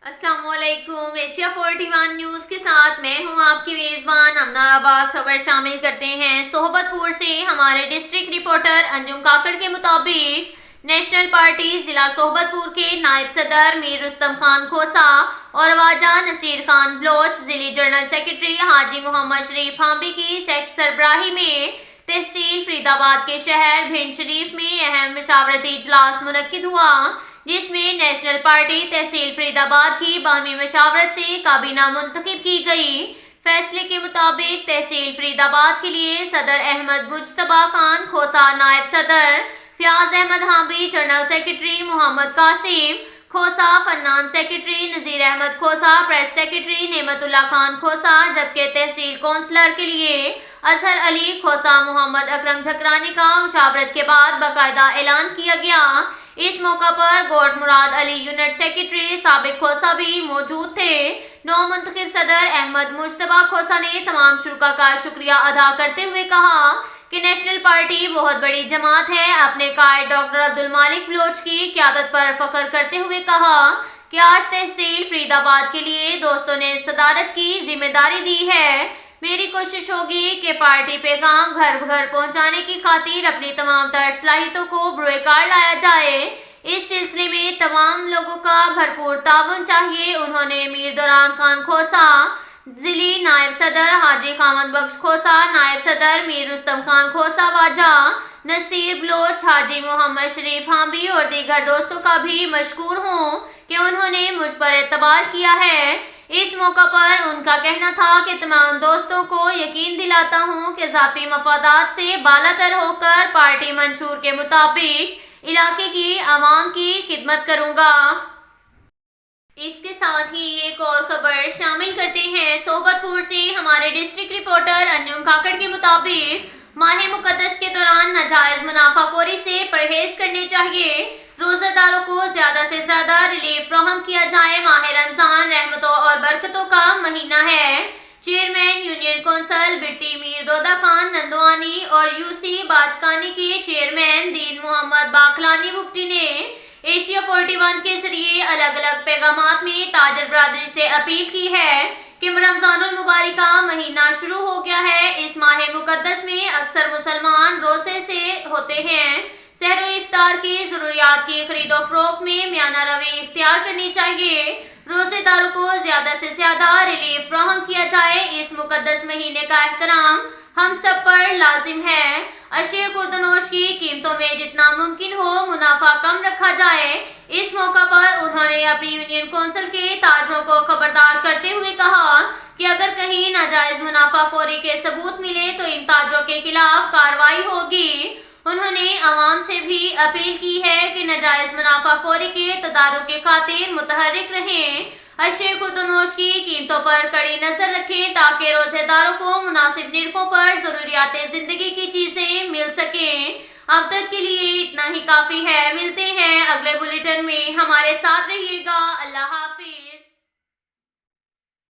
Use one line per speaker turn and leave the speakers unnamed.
अस्सलाम वालेकुम। Asia 41 news के साथ मैं हूं आपकी मेजबान अमना अब्बास। खबर शामिल करते हैं सोहबतपुर से। हमारे डिस्ट्रिक्ट रिपोर्टर अंजुम काकड़ के मुताबिक नेशनल पार्टी जिला सोहबतपुर के नायब सदर मीर रुस्तम खान खोसा और वाजा नसीर खान बलोच, जिले जनरल सेक्रेटरी हाजी मोहम्मद शरीफ हांबी की सरबराही में तहसील फरीदाबाद के शहर भिंड शरीफ में अहम मशावरती इजलास मुनक्किद हुआ, जिसमें नेशनल पार्टी तहसील फरीदाबाद की बाहमी मशावरत से काबीना मुंतखब की गई। फैसले के मुताबिक तहसील फरीदाबाद के लिए सदर अहमद मुजतबा खान खोसा नायब सदर, फयाज अहमद हांबी जनरल सेक्रेटरी, मोहम्मद कासिम खोसा फन्नान सेक्रेटरी, नजीर अहमद खोसा प्रेस सेक्रेटरी, नेमतुल्ला खान खोसा, जबकि तहसील काउंसलर के लिए अजहर अली खोसा मोहम्मद अकरम झकरानी का मुशावरत के बाद बाकायदा ऐलान किया गया। इस मौका पर गोट मुराद अली यूनिट सेक्रेटरी साबिक खोसा भी मौजूद थे। नौ मुंतखब सदर अहमद मुजतबा खोसा ने तमाम शुरा का शुक्रिया अदा करते हुए कहा कि नेशनल पार्टी बहुत बड़ी जमात है। अपने कायद डॉक्टर अब्दुल मालिक बलोच की क़यादत पर फख्र करते हुए कहा कि आज तहसील फरीदाबाद के लिए दोस्तों ने सदारत की जिम्मेदारी दी है। मेरी कोशिश होगी कि पार्टी पैगाम घर घर पहुंचाने की खातिर अपनी तमाम तर सलाहियतों को बुरेकार लाया जाए। इस सिलसिले में तमाम लोगों का भरपूर ताउन चाहिए। उन्होंने मीर दुरान खान खोसा, जिली नायब सदर हाजी खामद बख्श खोसा, नायब सदर मीर रुस्तम खान खोसा वाजा, नसीर बलोच, हाजी मोहम्मद शरीफ हांबी और दीगर दोस्तों का भी मशकूर हूँ कि उन्होंने मुझ पर एतबार किया है। इस मौका पर उनका कहना था कि तमाम दोस्तों को यकीन दिलाता हूँ कि ज़ाती मफादात से बालातर होकर पार्टी मंशूर के मुताबिक इलाके की आवाम की खिदमत करूँगा। इसके साथ ही एक और खबर शामिल करते हैं सोहबतपुर से। हमारे डिस्ट्रिक्ट रिपोर्टर अंजुम काकड़ के मुताबिक माह मुकद्दस के दौरान नाजायज मुनाफाखोरी से परहेज करने चाहिए। रोज़ादारों को ज्यादा से ज्यादा रिलीफ फ्राहम किया जाए। माह रमजान रहमतों और बरकतों का महीना है। चेयरमैन यूनियन कौंसल बिट्टी मीर दोदा खान नंदवानी और यूसी बाजकानी के चेयरमैन दीन मोहम्मद बाकलानी बुट्टी ने एशिया 41 के जरिए अलग अलग पैगामात में ताजर बरादरी से अपील की है कि रमजानुल मुबारक का महीना शुरू हो गया है। इस माह मुकद्दस में अक्सर मुसलमान रोजे से होते हैं। सहर इफ्तार की जरूरियात की खरीदो फरोख्त में मियाना रवि इख्तियार करनी चाहिए। रोजेदारों को ज्यादा से ज्यादा रिलीफ फ्राहम किया जाए। इस मुकद्दस महीने का एहतराम हम सब पर लाजिम है। अशिया खुर्दनोश की कीमतों में जितना मुमकिन हो मुनाफा कम रखा जाए। इस मौका पर उन्होंने अपनी यूनियन कौंसिल के ताजरों को खबरदार करते हुए कहा कि अगर कहीं नाजायज मुनाफाखोरी के सबूत मिले तो इन ताजरों के खिलाफ कार्रवाई होगी। उन्होंने आवाम से भी अपील की है कि नाजायज मुनाफाखोरी के तदारुक के खातिर मुतहर्रिक रहें। अशिया खुर्दनोश की कीमतों पर कड़ी नजर रखें ताकि रोजेदारों को मुनासिब निरखों पर जरूरियात जिंदगी की चीजें मिल सकें। अब तक के लिए इतना ही काफी है। मिलते हैं अगले बुलेटिन में। हमारे साथ रहिएगा। अल्लाह हाफिज।